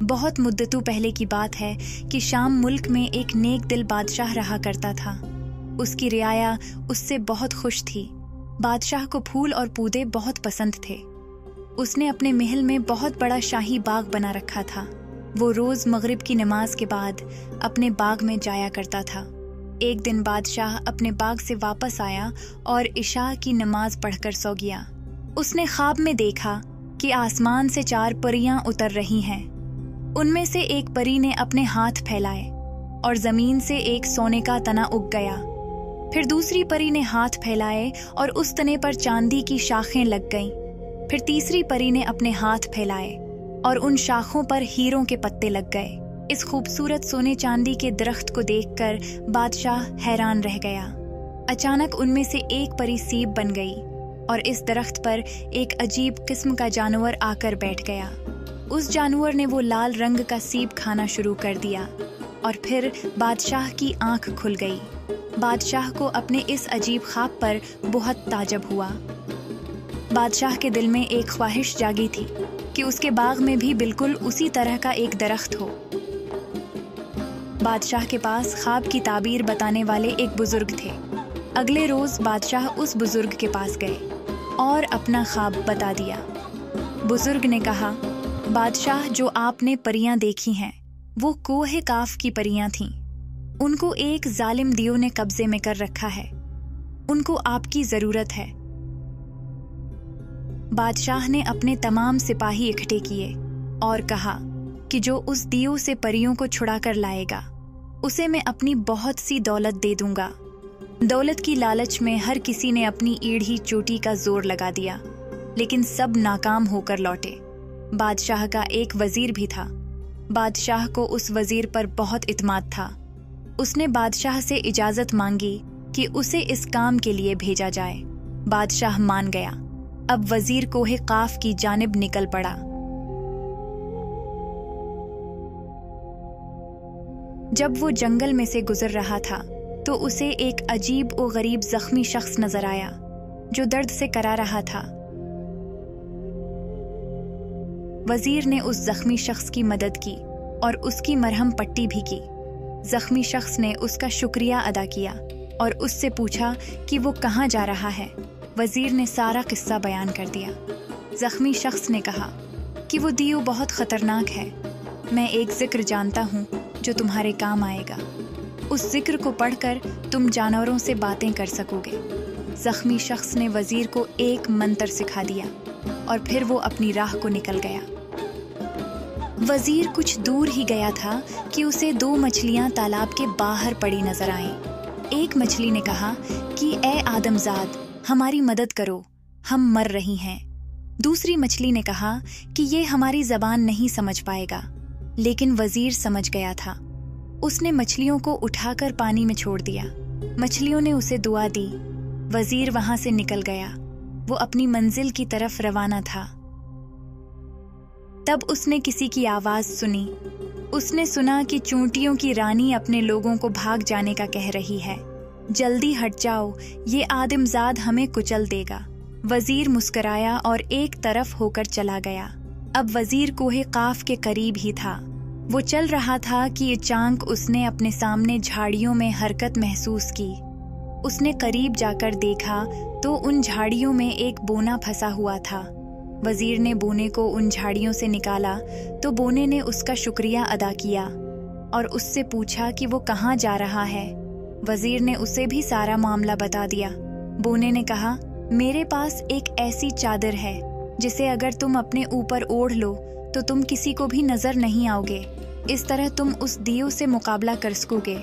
बहुत मुद्दतों पहले की बात है कि शाम मुल्क में एक नेक दिल बादशाह रहा करता था। उसकी रियाया उससे बहुत खुश थी। बादशाह को फूल और पौधे बहुत पसंद थे। उसने अपने महल में बहुत बड़ा शाही बाग बना रखा था। वो रोज मगरिब की नमाज के बाद अपने बाग में जाया करता था। एक दिन बादशाह अपने बाग से वापस आया और इशा की नमाज पढ़कर सो गया। उसने ख्वाब में देखा कि आसमान से 4 परियां उतर रही हैं। उनमें से एक परी ने अपने हाथ फैलाए और जमीन से एक सोने का तना उग गया। फिर दूसरी परी ने हाथ फैलाए और उस तने पर चांदी की शाखें लग गईं। फिर तीसरी परी ने अपने हाथ फैलाए और उन शाखों पर हीरों के पत्ते लग गए। इस खूबसूरत सोने चांदी के दरख्त को देखकर बादशाह हैरान रह गया। अचानक उनमें से एक परी सीप बन गई और इस दरख्त पर एक अजीब किस्म का जानवर आकर बैठ गया। उस जानवर ने वो लाल रंग का सीप खाना शुरू कर दिया और फिर बादशाह की आंख खुल गई। बादशाह को अपने इस अजीब ख्वाब पर बहुत ताज्जुब हुआ। बादशाह के दिल में एक ख्वाहिश जागी थी कि उसके बाग में भी बिल्कुल उसी तरह का एक दरख्त हो। बादशाह के पास ख्वाब की ताबीर बताने वाले एक बुजुर्ग थे। अगले रोज बादशाह उस बुजुर्ग के पास गए और अपना ख्वाब बता दिया। बुजुर्ग ने कहा, बादशाह, जो आपने परियां देखी हैं वो कोहे काफ की परियां थीं। उनको एक जालिम दियो ने कब्जे में कर रखा है। उनको आपकी जरूरत है। बादशाह ने अपने तमाम सिपाही इकट्ठे किए और कहा कि जो उस दियो से परियों को छुड़ा कर लाएगा उसे मैं अपनी बहुत सी दौलत दे दूंगा। दौलत की लालच में हर किसी ने अपनी ईढ़ी चोटी का जोर लगा दिया, लेकिन सब नाकाम होकर लौटे। बादशाह का एक वजीर भी था। बादशाह को उस वजीर पर बहुत इत्मीनान था। उसने बादशाह से इजाजत मांगी कि उसे इस काम के लिए भेजा जाए। बादशाह मान गया। अब वजीर कोहे काफ की जानिब निकल पड़ा। जब वो जंगल में से गुजर रहा था तो उसे एक अजीब और गरीब जख्मी शख्स नजर आया जो दर्द से करा रहा था। वजीर ने उस जख्मी शख्स की मदद की और उसकी मरहम पट्टी भी की। जख्मी शख्स ने उसका शुक्रिया अदा किया और उससे पूछा कि वो कहाँ जा रहा है। वजीर ने सारा किस्सा बयान कर दिया। जख्मी शख्स ने कहा कि वो दियो बहुत खतरनाक है। मैं एक जिक्र जानता हूँ जो तुम्हारे काम आएगा। उस जिक्र को पढ़कर तुम जानवरों से बातें कर सकोगे। जख्मी शख्स ने वजीर को एक मंत्र सिखा दिया और फिर वो अपनी राह को निकल गया। वजीर कुछ दूर ही गया था कि उसे 2 मछलियां तालाब के बाहर पड़ी नजर आईं। एक मछली ने कहा कि ए आदमजाद, हमारी मदद करो, हम मर रही हैं। दूसरी मछली ने कहा कि ये हमारी जबान नहीं समझ पाएगा, लेकिन वजीर समझ गया था। उसने मछलियों को उठाकर पानी में छोड़ दिया। मछलियों ने उसे दुआ दी। वजीर वहां से निकल गया। वो अपनी मंजिल की तरफ रवाना था। तब उसने किसी की आवाज सुनी। उसने सुना कि चूंटियों की रानी अपने लोगों को भाग जाने का कह रही है। जल्दी हट जाओ, ये आदमजाद हमें कुचल देगा। वजीर मुस्कराया और एक तरफ होकर चला गया। अब वजीर कोहे काफ के करीब ही था। वो चल रहा था कि अचानक उसने अपने सामने झाड़ियों में हरकत महसूस की। उसने करीब जाकर देखा तो उन झाड़ियों में एक बोना फंसा हुआ था। वजीर ने बोने को उन झाड़ियों से निकाला तो बोने ने उसका शुक्रिया अदा किया और उससे पूछा कि वो कहाँ जा रहा है। वजीर ने उसे भी सारा मामला बता दिया। बोने ने कहा, मेरे पास एक ऐसी चादर है जिसे अगर तुम अपने ऊपर ओढ़ लो तो तुम किसी को भी नजर नहीं आओगे। इस तरह तुम उस दियो से मुकाबला कर सकोगे।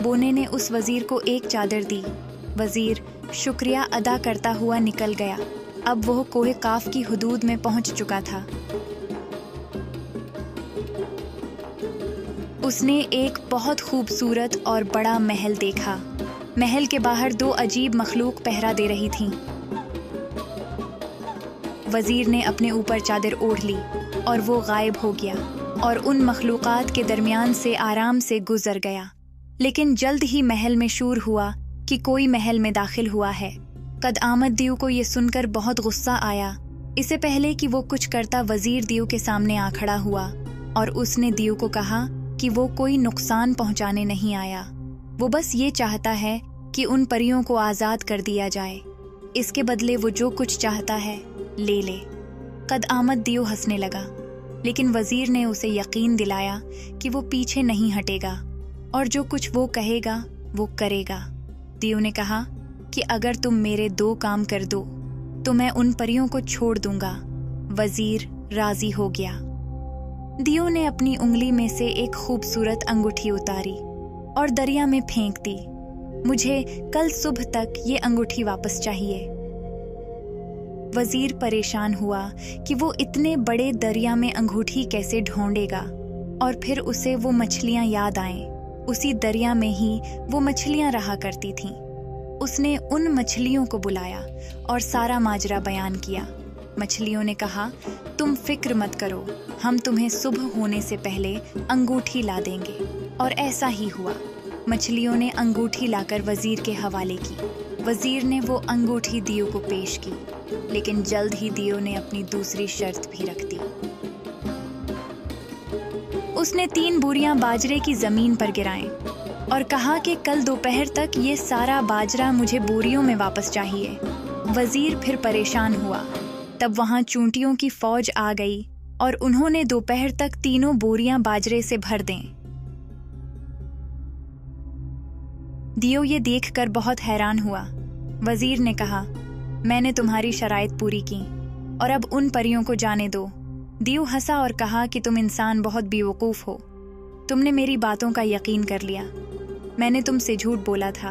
बोने ने उस वजीर को एक चादर दी। वजीर शुक्रिया अदा करता हुआ निकल गया। अब वह कोहे काफ की हुदूद में पहुंच चुका था। उसने एक बहुत खूबसूरत और बड़ा महल देखा। महल के बाहर 2 अजीब मखलूक पहरा दे रही थीं। वजीर ने अपने ऊपर चादर ओढ़ ली और वो गायब हो गया और उन मखलूकात के दरमियान से आराम से गुजर गया। लेकिन जल्द ही महल में शूर हुआ कि कोई महल में दाखिल हुआ है। कद आमद दियो को ये सुनकर बहुत गुस्सा आया। इससे पहले कि वो कुछ करता, वजीर दियो के सामने आ खड़ा हुआ। और उसने दियो को कहा कि वो कोई नुकसान पहुंचाने नहीं आया, वो बस ये चाहता है कि उन परियों को आज़ाद कर दिया जाए। इसके बदले वो जो कुछ चाहता है ले ले। कद आमद दियो हंसने लगा, लेकिन वजीर ने उसे यकीन दिलाया कि वो पीछे नहीं हटेगा और जो कुछ वो कहेगा वो करेगा। दियो ने कहा कि अगर तुम मेरे 2 काम कर दो तो मैं उन परियों को छोड़ दूंगा। वजीर राजी हो गया। दियो ने अपनी उंगली में से एक खूबसूरत अंगूठी उतारी और दरिया में फेंक दी। मुझे कल सुबह तक ये अंगूठी वापस चाहिए। वजीर परेशान हुआ कि वो इतने बड़े दरिया में अंगूठी कैसे ढूंढेगा, और फिर उसे वो मछलियां याद आएं। उसी दरिया में ही वो मछलियां रहा करती थीं। उसने उन मछलियों को बुलाया और सारा माजरा बयान किया। मछलियों ने कहा, तुम फिक्र मत करो, हम तुम्हें सुबह होने से पहले अंगूठी ला देंगे। और ऐसा ही हुआ। मछलियों ने अंगूठी लाकर वजीर के हवाले की। वजीर ने वो अंगूठी दियो को पेश की, लेकिन जल्द ही दियो ने अपनी दूसरी शर्त भी रख दी। उसने 3 बोरियां बाजरे की जमीन पर गिराएं और कहा कि कल दोपहर तक ये सारा बाजरा मुझे बोरियों में वापस चाहिए। वजीर फिर परेशान हुआ। तब वहां चूंटियों की फौज आ गई और उन्होंने दोपहर तक 3 बोरियां बाजरे से भर दें। दियो ये देखकर बहुत हैरान हुआ। वजीर ने कहा, मैंने तुम्हारी शराइत पूरी की और अब उन परियों को जाने दो। दियो हंसा और कहा कि तुम इंसान बहुत बेवकूफ़ हो। तुमने मेरी बातों का यकीन कर लिया। मैंने तुमसे झूठ बोला था।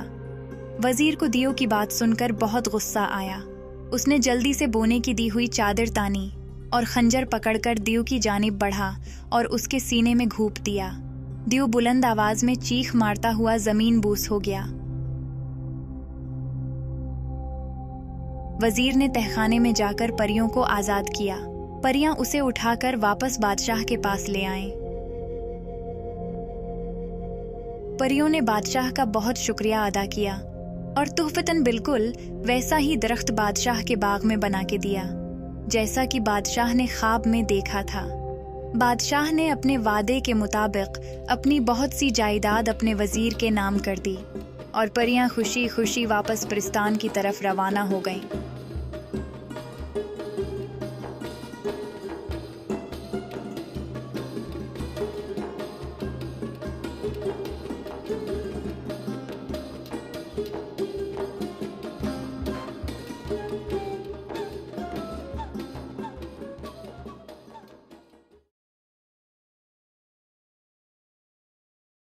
वजीर को दियो की बात सुनकर बहुत गुस्सा आया। उसने जल्दी से बोने की दी हुई चादर तानी और खंजर पकड़कर दियो की जानिब बढ़ा और उसके सीने में घूंप दिया। दियो बुलंद आवाज में चीख मारता हुआ जमीन बूस हो गया। वजीर ने तहखाने में जाकर परियों को आजाद किया। परियां उसे उठाकर वापस बादशाह के पास ले आईं। परियों ने बादशाह का बहुत शुक्रिया अदा किया और तुहफतन बिल्कुल वैसा ही दरख्त बादशाह के बाग में बना के दिया जैसा कि बादशाह ने ख्वाब में देखा था। बादशाह ने अपने वादे के मुताबिक अपनी बहुत सी जायदाद अपने वजीर के नाम कर दी और परियां खुशी खुशी वापस प्रिस्तान की तरफ रवाना हो गईं।